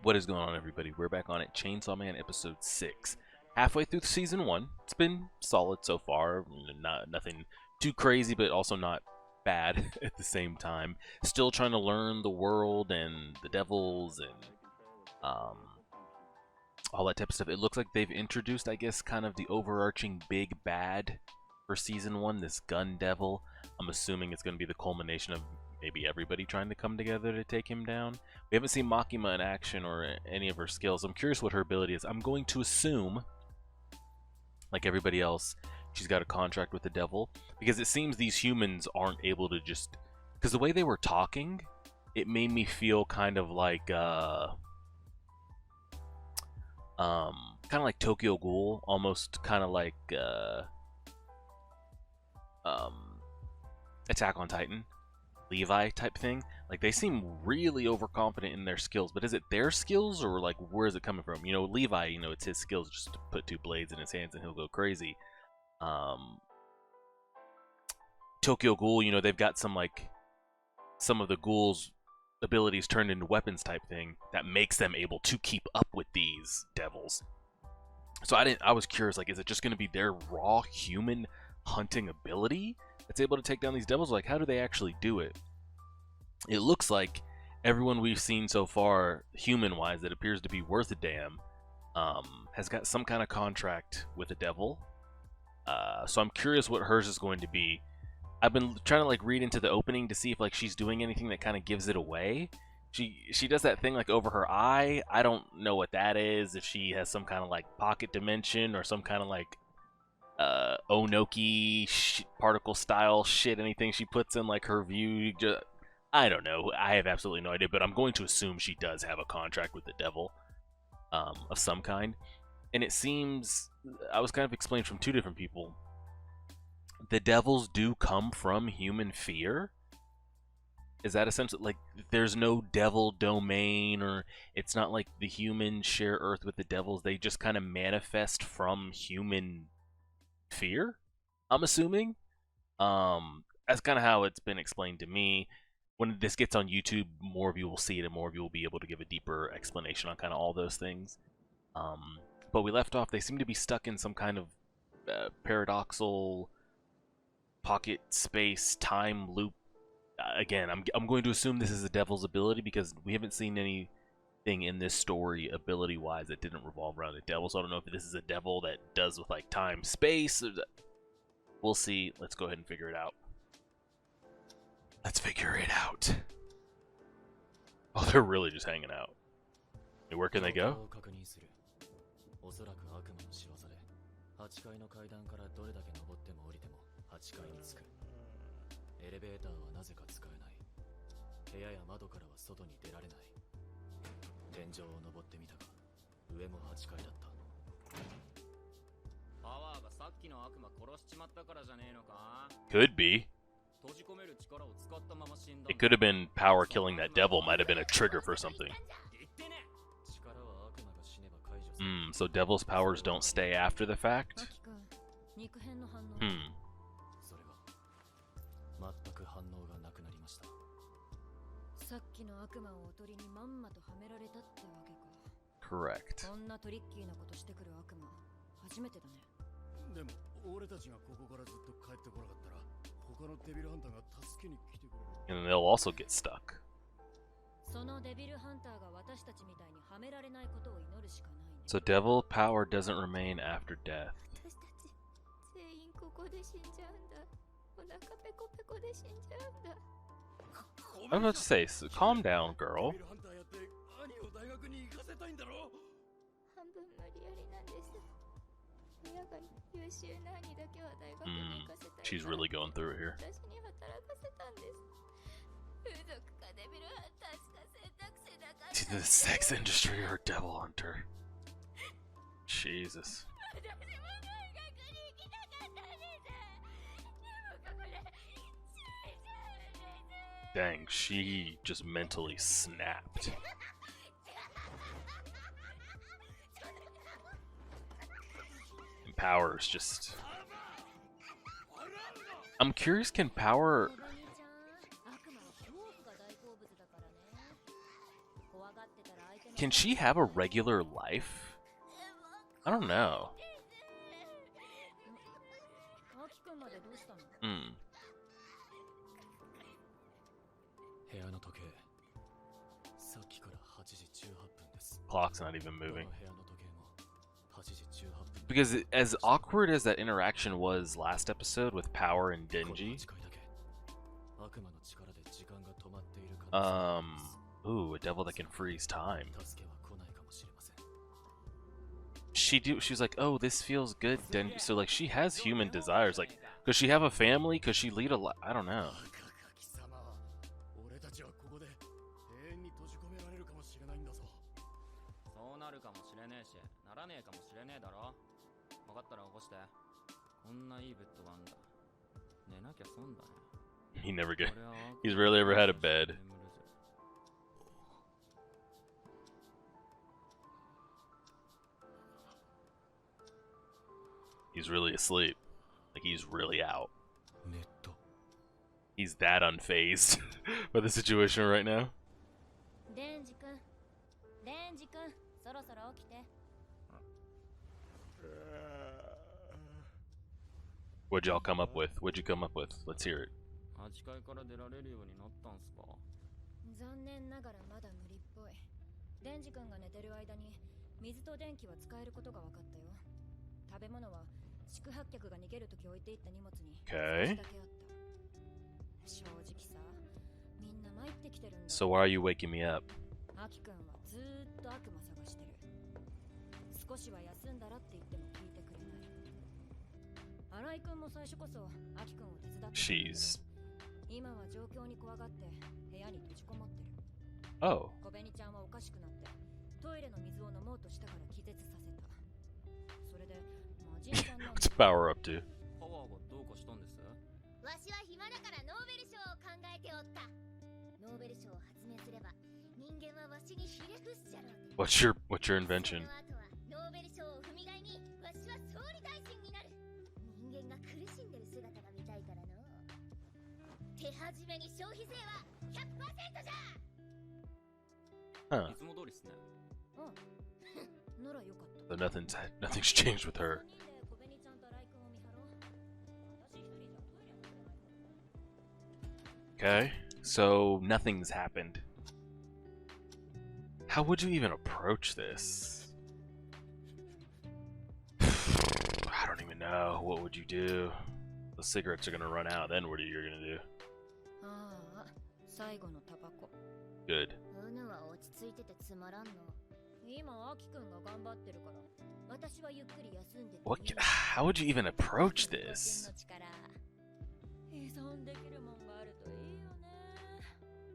What is going on, everybody? We're back on it. Chainsaw Man episode 6. Halfway through season 1. It's been solid so far. Nothing too crazy, but also not bad at the same time. Still trying to learn the world and the devils and all that type of stuff. It looks like they've introduced, I guess, kind of the overarching big bad for season 1, this gun devil. I'm assuming it's going to be the culmination of maybe everybody trying to come together to take him down. We haven't seen Makima in action or any of her skills. I'm curious what her ability is. I'm going to assume, like everybody else, she's got a contract with the devil, because it seems these humans aren't able to just... Because the way they were talking, it made me feel kind of like Tokyo Ghoul, almost kind of like Attack on Titan, Levi type thing. Like, they seem really overconfident in their skills, but is it their skills or like where is it coming from? You know, Levi, you know, it's his skills just to put 2 blades in his hands and he'll go crazy. Tokyo Ghoul, you know, they've got some of the ghouls' abilities turned into weapons type thing that makes them able to keep up with these devils. So I was curious, like, is it just going to be their raw human hunting ability that's able to take down these devils? Like, how do they actually do it? It looks like everyone we've seen so far, human-wise, that appears to be worth a damn, has got some kind of contract with the devil. So I'm curious what hers is going to be. I've been trying to like read into the opening to see if like she's doing anything that kind of gives it away. She does that thing like over her eye. I don't know what that is. If she has some kind of like pocket dimension or some kind of like Onoki particle style shit, anything she puts in like her view, I don't know. I have absolutely no idea, but I'm going to assume she does have a contract with the devil of some kind. And it seems, I was kind of explained from 2 different people, the devils do come from human fear. Is that essentially, like, there's no devil domain, or it's not like the humans share Earth with the devils, they just kind of manifest from human fear, I'm assuming. That's kind of how it's been explained to me. When this gets on YouTube, more of you will see it and more of you will be able to give a deeper explanation on kind of all those things. But we left off, they seem to be stuck in some kind of paradoxal pocket space time loop. Again, I'm going to assume this is the devil's ability because we haven't seen anything in this story ability-wise that didn't revolve around the devil. So I don't know if this is a devil that does with like time, space. We'll see. Let's go ahead and figure it out. Let's figure it out. Oh, they're really just hanging out. Hey, where can they go? Could be. It could have been power killing that devil, might have been a trigger for something. So devil's powers don't stay after the fact? Correct. And they'll also get stuck. So devil power doesn't remain after death. I was about to say, so calm down, girl. She's really going through it here. The sex industry or devil hunter. Jesus. Dang, she just mentally snapped. And Power is just... I'm curious, can Power... Can she have a regular life? I don't know. Hmm. Clock's not even moving. Because as awkward as that interaction was last episode with Power and Denji, ooh, a devil that can freeze time. She's like, oh, this feels good, Denji. So like, she has human desires. Like, does she have a family? Could she lead a life? I don't know. He's rarely ever had a bed. He's really asleep. Like, he's really out. He's that unfazed by the situation right now. What'd y'all come up with? What'd you come up with? Let's hear it. Okay. So why are you waking me up? She's... Oh. What's Power up to? What's your invention? Huh. So nothing's changed with her. Okay, so nothing's happened. How would you even approach this? I don't even know. What would you do? The cigarettes are gonna run out. Then what are you gonna do? Good. What? How would you even approach this?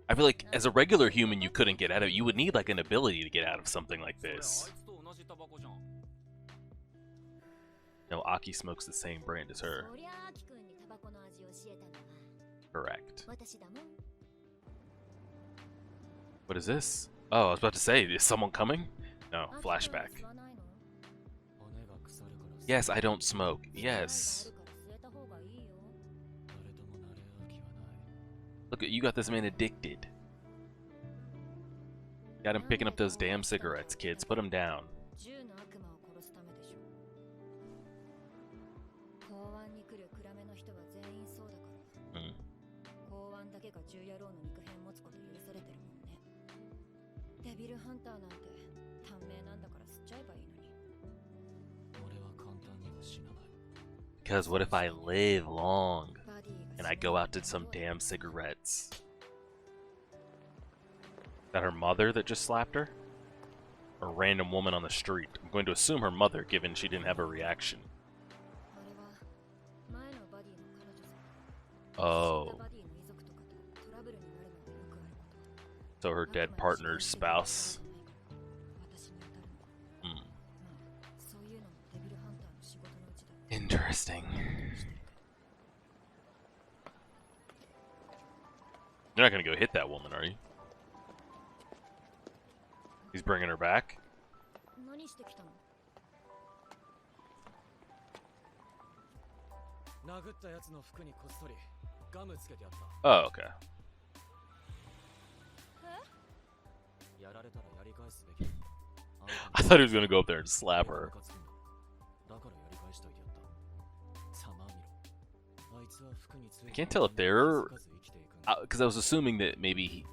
I feel like as a regular human you couldn't get out of it. You would need like an ability to get out of something like this. No, Aki smokes the same brand as her. Correct. What is this? Oh, I was about to say, is someone coming? No, flashback. Yes, I don't smoke. Yes. Look, you got this man addicted. Got him picking up those damn cigarettes, kids. Put him down. Because what if I live long and I go out to some damn cigarettes? Is that her mother that just slapped her? Or a random woman on the street? I'm going to assume her mother, given she didn't have a reaction. Oh. So her dead partner's spouse. Interesting. You're not gonna go hit that woman, are you? He's bringing her back? Oh, okay. I thought he was gonna go up there and slap her. I can't tell if they're... Because I was assuming that maybe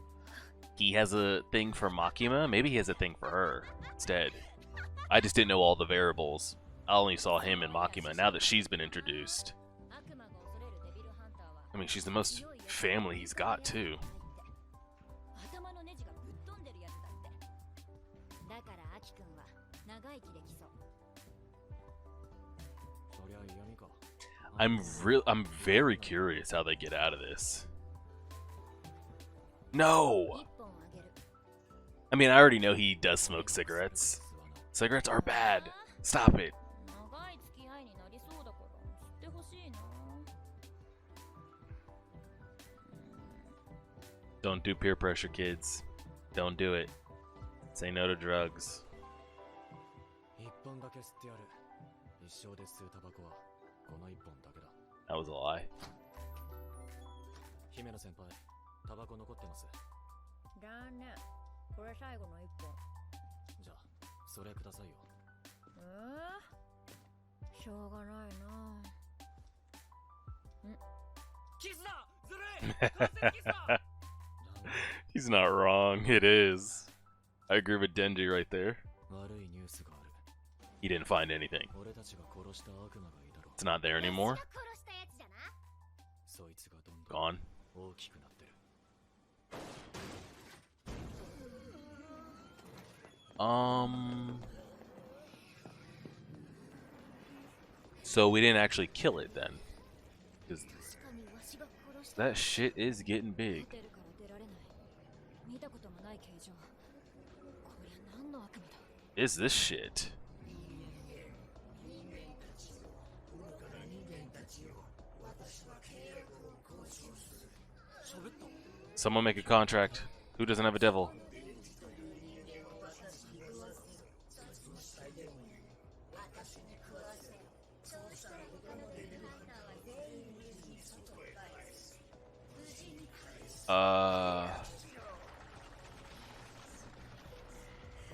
he has a thing for Makima. Maybe he has a thing for her instead. I just didn't know all the variables. I only saw him and Makima. Now that she's been introduced... I mean, she's the most family he's got, too. I'm very curious how they get out of this. No! I mean, I already know he does smoke cigarettes. Cigarettes are bad. Stop it. Don't do peer pressure, kids. Don't do it. Say no to drugs. That was a lie. He's not wrong. It is. I agree with Denji right there. He didn't find anything. It's not there anymore. Gone. So we didn't actually kill it then. 'Cause that shit is getting big. Is this shit? Someone make a contract. Who doesn't have a devil?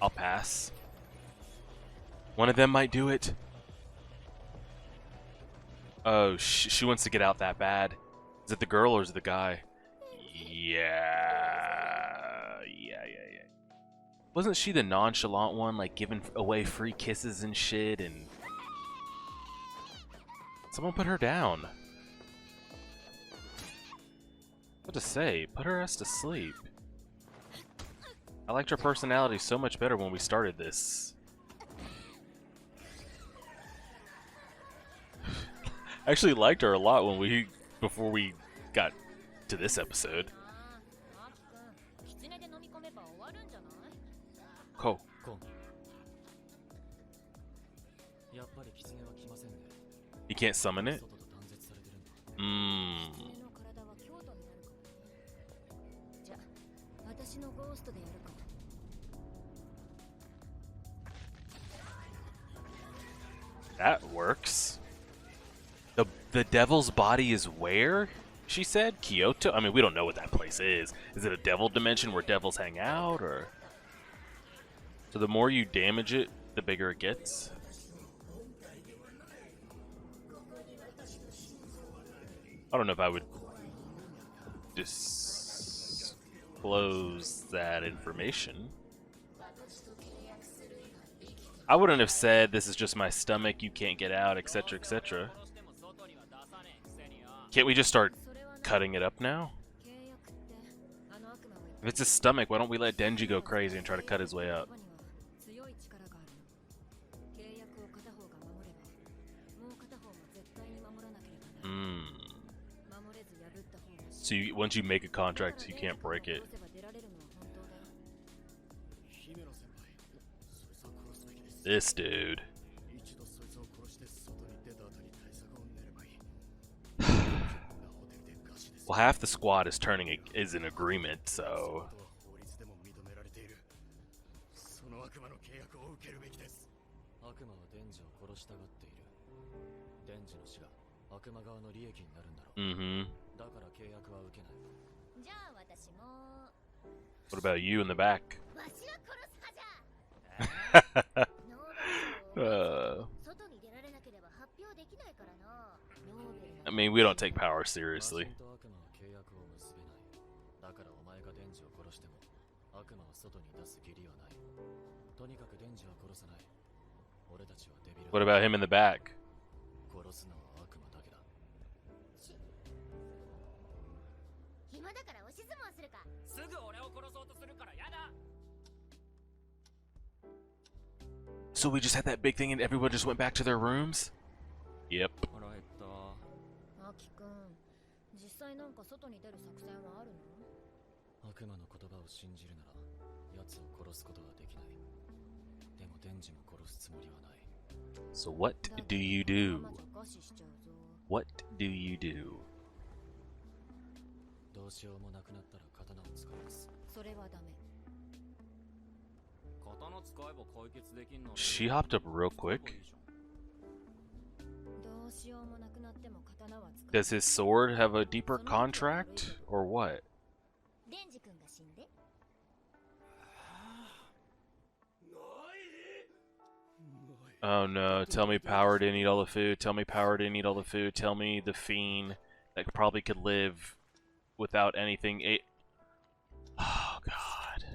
I'll pass. One of them might do it. Oh, she wants to get out that bad. Is it the girl or is it the guy? Yeah. Wasn't she the nonchalant one, like giving away free kisses and shit? And someone put her down. What to say? Put her ass to sleep. I liked her personality so much better when we started this. I actually liked her a lot when before we got to this episode. Cool. You can't summon it? That works. The devil's body is where? She said? Kyoto? I mean, we don't know what that place is. Is it a devil dimension where devils hang out, or? So the more you damage it, the bigger it gets? I don't know if I would disclose that information. I wouldn't have said, this is just my stomach, you can't get out, etc., etc. Can't we just start cutting it up now? If it's his stomach, why don't we let Denji go crazy and try to cut his way up? So once you make a contract, you can't break it. This dude. Well, half the squad is in agreement, so. What about you in the back? I mean, we don't take power seriously. What about him in the back? So we just had that big thing and everyone just went back to their rooms? Yep. So what do you do? What do you do? She hopped up real quick. Does his sword have a deeper contract, or what? Oh no, tell me Power didn't eat all the food, tell me Power didn't eat all the food, tell me the fiend that probably could live without anything ate. Oh god.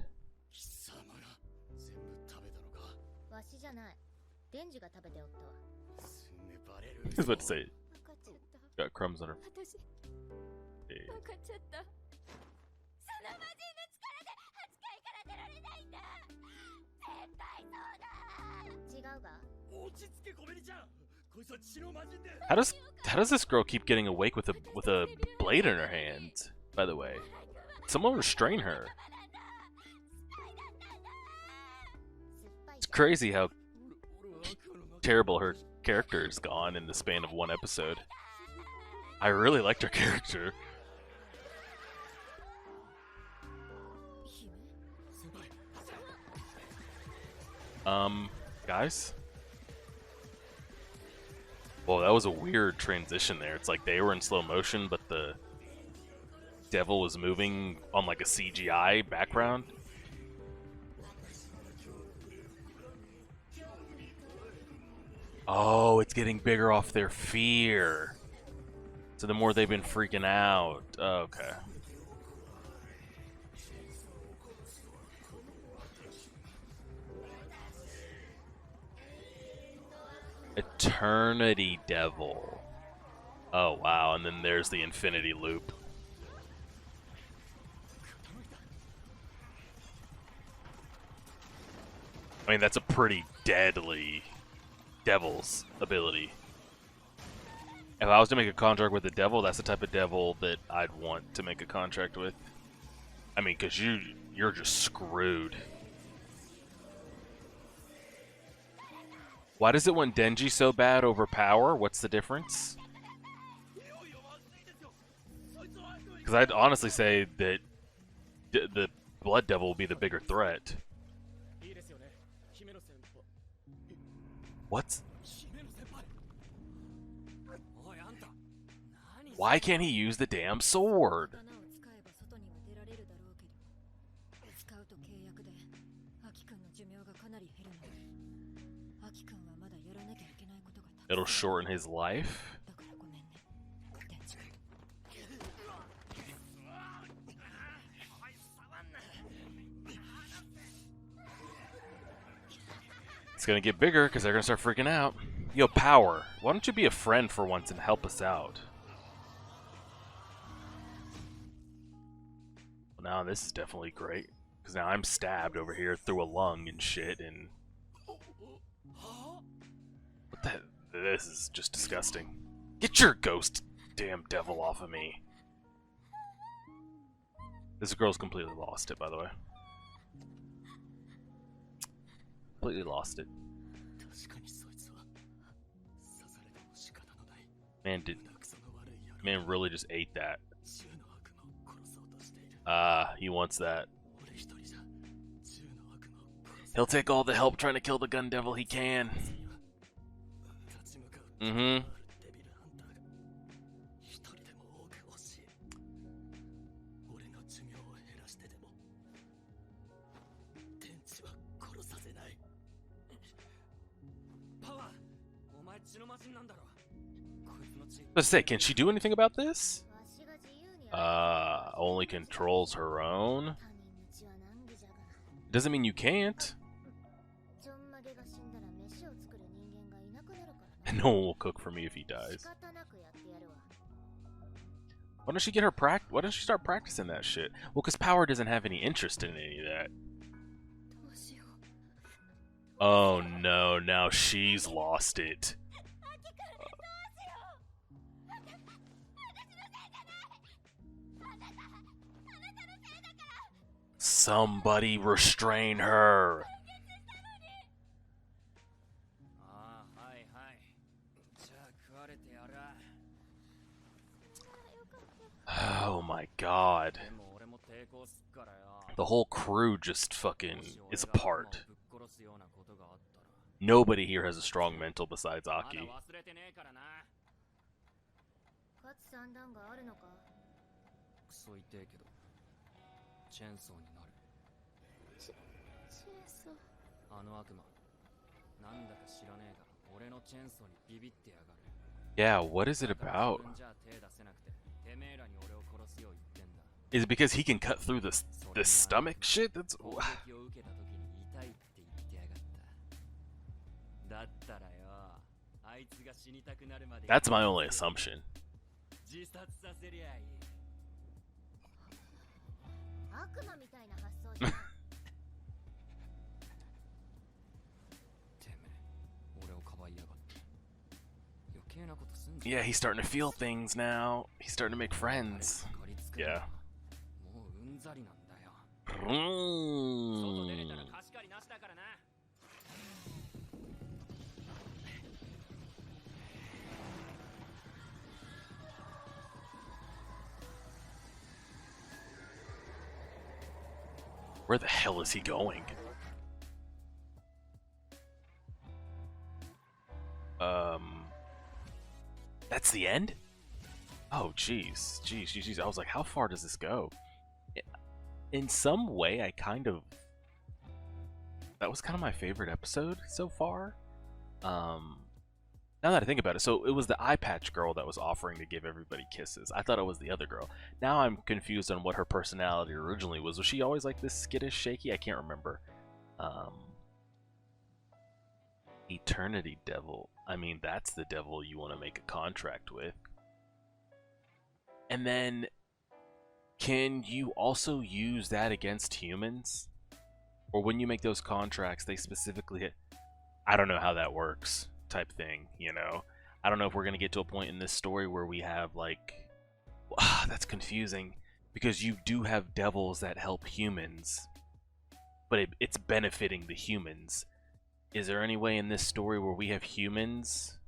I was about to say, got crumbs on her. Hey. How does this girl keep getting awake with a blade in her hand? By the way, someone restrain her. It's crazy how terrible her character is gone in the span of one episode. I really liked her character. Guys? Well, that was a weird transition there. It's like they were in slow motion, but the devil was moving on like a CGI background. Oh, it's getting bigger off their fear. So the more they've been freaking out. Okay. Eternity Devil. Oh wow, and then there's the Infinity Loop. I mean, that's a pretty deadly devil's ability. If I was to make a contract with the devil, that's the type of devil that I'd want to make a contract with. I mean, because you're just screwed. Why does it want Denji so bad over Power? What's the difference? Because I'd honestly say that the Blood Devil will be the bigger threat. What? Why can't he use the damn sword? It'll shorten his life. It's gonna get bigger because they're gonna start freaking out. Yo, Power, why don't you be a friend for once and help us out? Well, now this is definitely great because now I'm stabbed over here through a lung and shit. And what the? This is just disgusting. Get your ghost damn devil off of me. This girl's completely lost it, by the way. Completely lost it. Man really just ate that. He wants that. He'll take all the help trying to kill the gun devil he can. Mm-hmm. Let's say, can she do anything about this? Only controls her own. Doesn't mean you can't. No one will cook for me if he dies. Why don't she get her Why don't she start practicing that shit? Well, because Power doesn't have any interest in any of that. Oh no, now she's lost it. Somebody restrain her. Oh my god. The whole crew just fucking is apart. Nobody here has a strong mental besides Aki. Yeah, what is it about? Is it because he can cut through this stomach shit? That's my only assumption. Yeah, he's starting to feel things now. He's starting to make friends. Yeah. Where the hell is he going? That's the end? Oh, jeez. Jeez. I was like, how far does this go? In some way, that was kind of my favorite episode so far. Now that I think about it, so it was the eye patch girl that was offering to give everybody kisses. I thought it was the other girl. Now I'm confused on what her personality originally was. Was she always like this skittish, shaky? I can't remember. Eternity Devil. I mean, that's the devil you want to make a contract with. And then, can you also use that against humans? Or when you make those contracts, they specifically hit... I don't know how that works, type thing, you know? I don't know if we're going to get to a point in this story where we have, like... that's confusing. Because you do have devils that help humans. But it's benefiting the humans. Is there any way in this story where we have humans,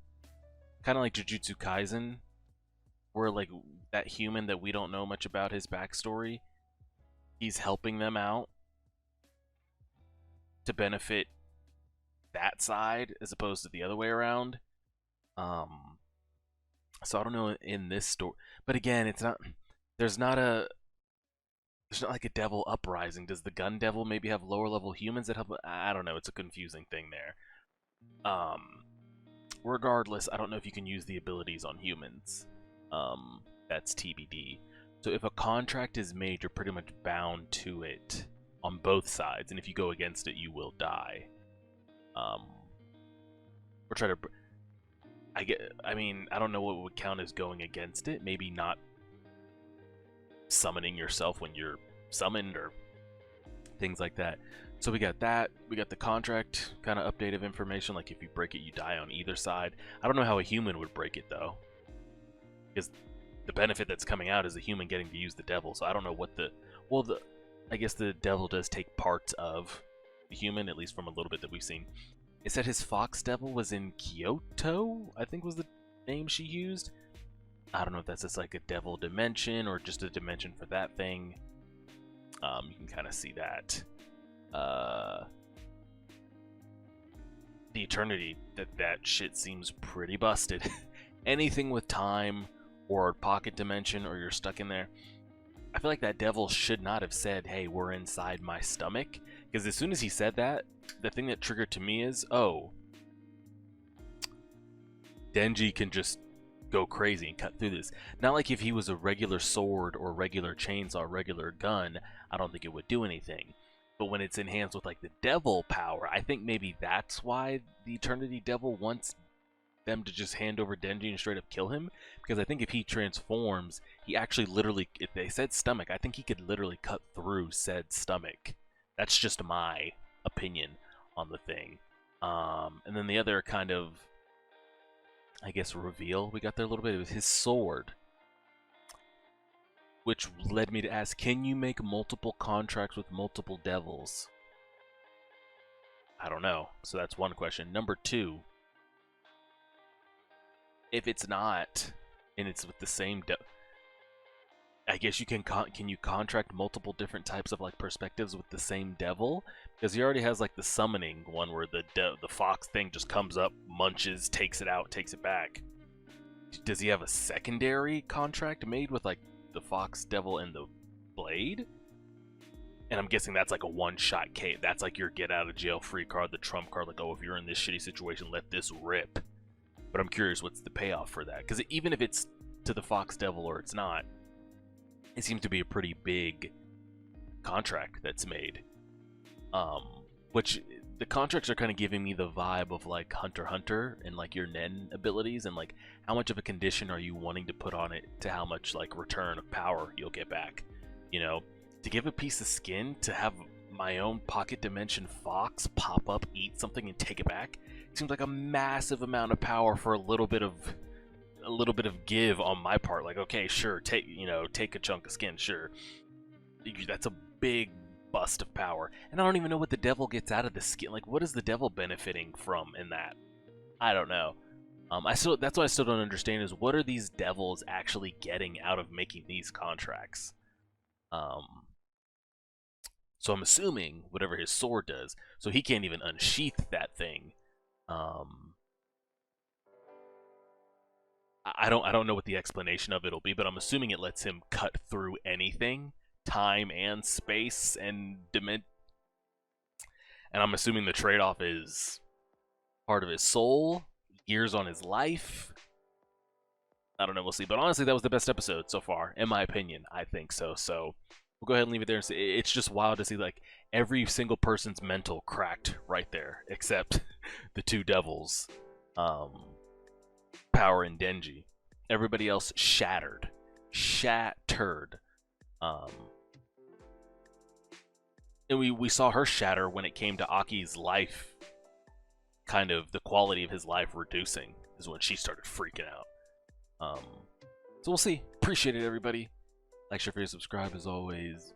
kind of like Jujutsu Kaisen, where like that human that we don't know much about his backstory, he's helping them out to benefit that side as opposed to the other way around? So I don't know in this story, but again, it's not. There's not like a devil uprising. Does the gun devil maybe have lower level humans that help? I don't know. It's a confusing thing there. Regardless, I don't know if you can use the abilities on humans. That's TBD. So if a contract is made, you're pretty much bound to it on both sides, and if you go against it, you will die. We're trying to. I mean, I don't know what would count as going against it. Maybe not summoning yourself when you're summoned or things like that. So we got that. We got the contract kind of update of information, like if you break it, you die on either side. I don't know how a human would break it though, because the benefit that's coming out is the human getting to use the devil. So I don't know what I guess the devil does take parts of the human, at least from a little bit that we've seen. It said his fox devil was in Kyoto, I think was the name she used. I don't know if that's just like a devil dimension or just a dimension for that thing. You can kind of see that. The eternity, that shit seems pretty busted. Anything with time or pocket dimension or you're stuck in there. I feel like that devil should not have said, hey, we're inside my stomach. Because as soon as he said that, the thing that triggered to me is, oh, Denji can just go crazy and cut through this. Not like if he was a regular sword or regular chainsaw or regular gun, I don't think it would do anything. But when it's enhanced with like the devil power, I think maybe that's why the Eternity Devil wants them to just hand over Denji and straight up kill him. Because I think if he transforms, he actually literally, if they said stomach, I think he could literally cut through said stomach. That's just my opinion on the thing. And then the other kind of, I guess, reveal we got there a little bit, it was his sword. Which led me to ask, can you make multiple contracts with multiple devils? I don't know. So that's one question. Number two, if it's not, and it's with the same I guess you can you contract multiple different types of like perspectives with the same devil? Because he already has like the summoning one where the fox thing just comes up, munches, takes it out, takes it back. Does he have a secondary contract made with like the fox devil and the blade? And I'm guessing that's like a one-shot case. That's like your get out of jail free card, the trump card, like, oh, if you're in this shitty situation, let this rip. But I'm curious what's the payoff for that, because even if it's to the fox devil or it's not, it seems to be a pretty big contract that's made. Which the contracts are kind of giving me the vibe of like Hunter x Hunter and like your Nen abilities, and like how much of a condition are you wanting to put on it to how much like return of power you'll get back. You know, to give a piece of skin to have my own pocket dimension fox pop up, eat something, and take it back, it seems like a massive amount of power for a little bit of give on my part. Like, okay, sure, take a chunk of skin, sure. That's a big bust of power. And I don't even know what the devil gets out of the skin. Like, what is the devil benefiting from in that? I don't know. That's what I still don't understand, is what are these devils actually getting out of making these contracts? So I'm assuming whatever his sword does, so he can't even unsheath that thing. I don't know what the explanation of it'll be, but I'm assuming it lets him cut through anything, time and space and dimension. And I'm assuming the trade-off is part of his soul, years on his life. I don't know, we'll see. But honestly, that was the best episode so far, in my opinion. I think so. So we'll go ahead and leave it there. It's just wild to see like every single person's mental cracked right there, except the two devils, Power and Denji. Everybody else shattered. And we saw her shatter when it came to Aki's life, kind of the quality of his life reducing, is when she started freaking out. So we'll see. Appreciate it, everybody. Like, share, favorite, subscribe as always.